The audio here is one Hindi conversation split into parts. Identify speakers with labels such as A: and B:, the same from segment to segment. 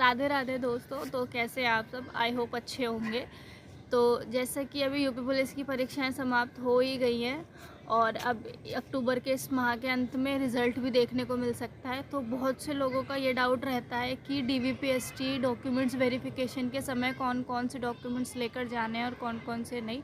A: राधे राधे दोस्तों। तो कैसे हैं आप सब? आई होप अच्छे होंगे। तो जैसा कि अभी यूपी पुलिस की परीक्षाएं समाप्त हो ही गई हैं और अब अक्टूबर के इस माह के अंत में रिज़ल्ट भी देखने को मिल सकता है। तो बहुत से लोगों का ये डाउट रहता है कि डीवीपीएसटी डॉक्यूमेंट्स वेरिफिकेशन के समय कौन कौन से डॉक्यूमेंट्स लेकर जाने हैं और कौन कौन से नहीं।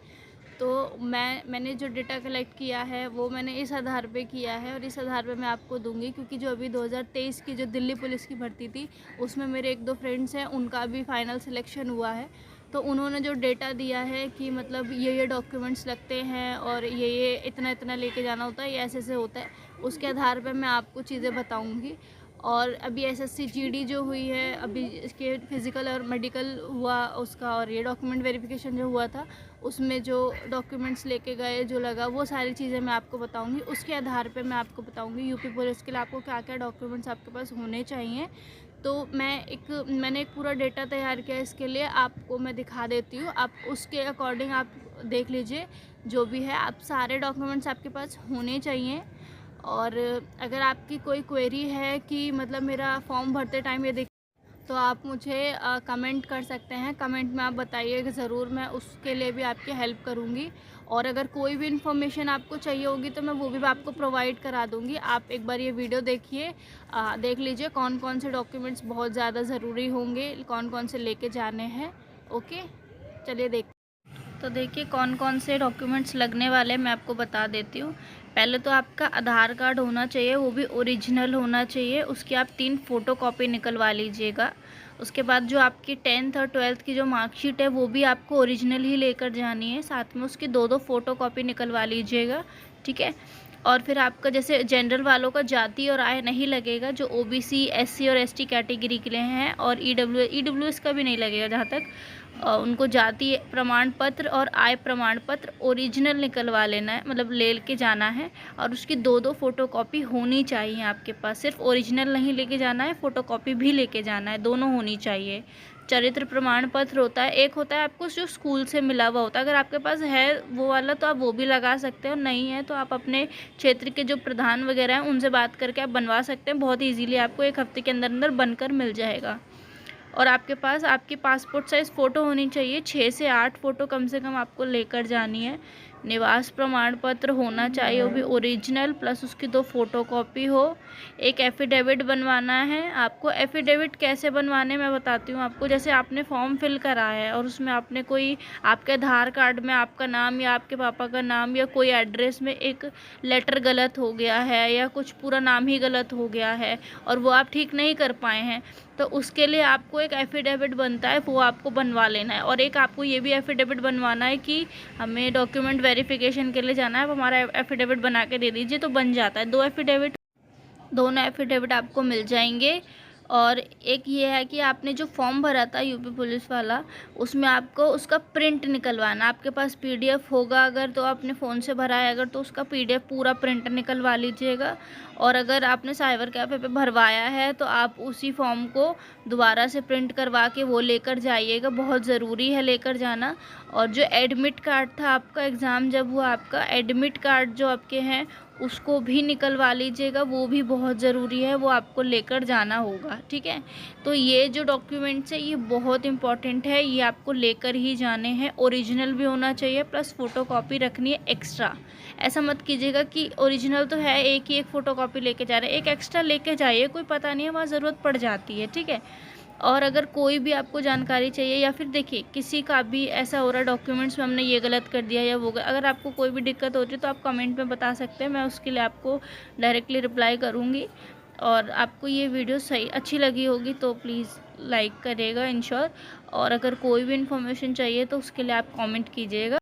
A: तो मैंने जो डेटा कलेक्ट किया है वो मैंने इस आधार पे किया है और इस आधार पे मैं आपको दूंगी, क्योंकि जो अभी 2023 की जो दिल्ली पुलिस की भर्ती थी उसमें मेरे एक दो फ्रेंड्स हैं, उनका भी फाइनल सिलेक्शन हुआ है। तो उन्होंने जो डेटा दिया है कि मतलब ये डॉक्यूमेंट्स लगते हैं और ये इतना इतना लेके जाना होता है, ये ऐसे ऐसे होता है, उसके आधार पर मैं आपको चीज़ें बताऊँगी। और अभी एसएससी जीडी जो हुई है, अभी इसके फिज़िकल और मेडिकल हुआ उसका, और ये डॉक्यूमेंट वेरिफिकेशन जो हुआ था उसमें जो डॉक्यूमेंट्स लेके गए, जो लगा, वो सारी चीज़ें मैं आपको बताऊंगी। उसके आधार पे मैं आपको बताऊंगी यूपी पुलिस के लिए आपको क्या क्या डॉक्यूमेंट्स आपके पास होने चाहिए। तो मैंने एक पूरा डेटा तैयार किया इसके लिए, आपको मैं दिखा देती हूँ। आप उसके अकॉर्डिंग आप देख लीजिए, जो भी है आप सारे डॉक्यूमेंट्स आपके पास होने चाहिए। और अगर आपकी कोई क्वेरी है कि मतलब मेरा फॉर्म भरते टाइम ये देख, तो आप मुझे कमेंट कर सकते हैं। कमेंट में आप बताइएगा ज़रूर, मैं उसके लिए भी आपकी हेल्प करूँगी। और अगर कोई भी इन्फॉर्मेशन आपको चाहिए होगी तो मैं वो भी आपको प्रोवाइड करा दूँगी। आप एक बार ये वीडियो देखिए, देख लीजिए कौन कौन से डॉक्यूमेंट्स बहुत ज़्यादा ज़रूरी होंगे, कौन कौन से लेके जाने हैं। ओके, चलिए देख। तो देखिए कौन कौन से डॉक्यूमेंट्स लगने वाले हैं, मैं आपको बता देती हूँ। पहले तो आपका आधार कार्ड होना चाहिए, वो भी ओरिजिनल होना चाहिए। उसकी आप 3 फ़ोटोकॉपी निकलवा लीजिएगा। उसके बाद जो आपकी 10th और 12th की जो मार्कशीट है वो भी आपको ओरिजिनल ही लेकर जानी है। साथ में उसकी 2-2 फ़ोटोकॉपी निकलवा लीजिएगा, ठीक है। और फिर आपका जैसे जनरल वालों का जाति और आय नहीं लगेगा, जो ओबीसी, एससी और एसटी कैटेगरी के लिए हैं, और ईडब्ल्यूएस का भी नहीं लगेगा जहाँ तक। उनको जाति प्रमाण पत्र और आय प्रमाण पत्र ओरिजिनल निकलवा लेना है, मतलब ले के जाना है। और उसकी 2-2 फ़ोटोकॉपी होनी चाहिए आपके पास। सिर्फ ओरिजिनल नहीं लेके जाना है, फ़ोटोकॉपी भी लेके जाना है, दोनों होनी चाहिए। चरित्र प्रमाण पत्र होता है, एक होता है आपको जो स्कूल से मिला हुआ होता है, अगर आपके पास है वो वाला तो आप वो भी लगा सकते हो, नहीं है तो आप अपने क्षेत्र के जो प्रधान वगैरह हैं उनसे बात करके आप बनवा सकते हैं। बहुत ईजीली आपको 1 हफ्ते के अंदर अंदर बनकर मिल जाएगा। और आपके पास आपकी पासपोर्ट साइज़ फ़ोटो होनी चाहिए, 6 से 8 फ़ोटो कम से कम आपको लेकर जानी है। निवास प्रमाण पत्र होना चाहिए, वो भी ओरिजिनल, प्लस उसकी 2 फ़ोटोकॉपी हो। एक एफ़िडेविट बनवाना है आपको। एफ़िडेविट कैसे बनवाने मैं बताती हूँ आपको। जैसे आपने फॉर्म फिल करा है और उसमें आपने कोई, आपके आधार कार्ड में आपका नाम या आपके पापा का नाम या कोई एड्रेस में एक लेटर गलत हो गया है या कुछ पूरा नाम ही गलत हो गया है और वो आप ठीक नहीं कर पाए हैं, तो उसके लिए आपको एक एफ़िडेविट बनता है, वो आपको बनवा लेना है। और एक आपको ये भी एफ़िडेविट बनवाना है कि हमें डॉक्यूमेंट वेरिफिकेशन के लिए जाना है, आप हमारा एफ़िडेविट बना के दे दीजिए, तो बन जाता है। 2 एफ़िडेविट, दोनों एफ़िडेविट आपको मिल जाएंगे। और एक ये है कि आपने जो फॉर्म भरा था यूपी पुलिस वाला, उसमें आपको उसका प्रिंट निकलवाना। आपके पास पीडीएफ होगा अगर तो आपने फ़ोन से भरा है, अगर तो उसका पीडीएफ पूरा प्रिंट निकलवा लीजिएगा। और अगर आपने साइबर कैफ़े पे भरवाया है तो आप उसी फॉर्म को दोबारा से प्रिंट करवा के वो लेकर जाइएगा, बहुत ज़रूरी है लेकर जाना। और जो एडमिट कार्ड था आपका, एग्ज़ाम जब हुआ आपका, एडमिट कार्ड जो आपके हैं उसको भी निकलवा लीजिएगा, वो भी बहुत ज़रूरी है, वो आपको लेकर जाना होगा, ठीक है। तो ये जो डॉक्यूमेंट्स है ये बहुत इंपॉर्टेंट है, ये आपको लेकर ही जाने हैं। ओरिजिनल भी होना चाहिए, प्लस फ़ोटोकॉपी रखनी है एक्स्ट्रा। ऐसा मत कीजिएगा कि ओरिजिनल तो है, एक ही एक फ़ोटोकॉपी लेके जा रहे हैं, एक एक्स्ट्रा लेके जाइए, कोई पता नहीं है वहाँ ज़रूरत पड़ जाती है, ठीक है। और अगर कोई भी आपको जानकारी चाहिए, या फिर देखिए किसी का भी ऐसा हो रहा है डॉक्यूमेंट्स में हमने ये गलत कर दिया या वो अगर आपको कोई भी दिक्कत होती है तो आप कमेंट में बता सकते हैं, मैं उसके लिए आपको डायरेक्टली रिप्लाई करूँगी। और आपको ये वीडियो सही अच्छी लगी होगी तो प्लीज़ लाइक करिएगा इंश्योर। और अगर कोई भी इन्फॉर्मेशन चाहिए तो उसके लिए आप कमेंट कीजिएगा।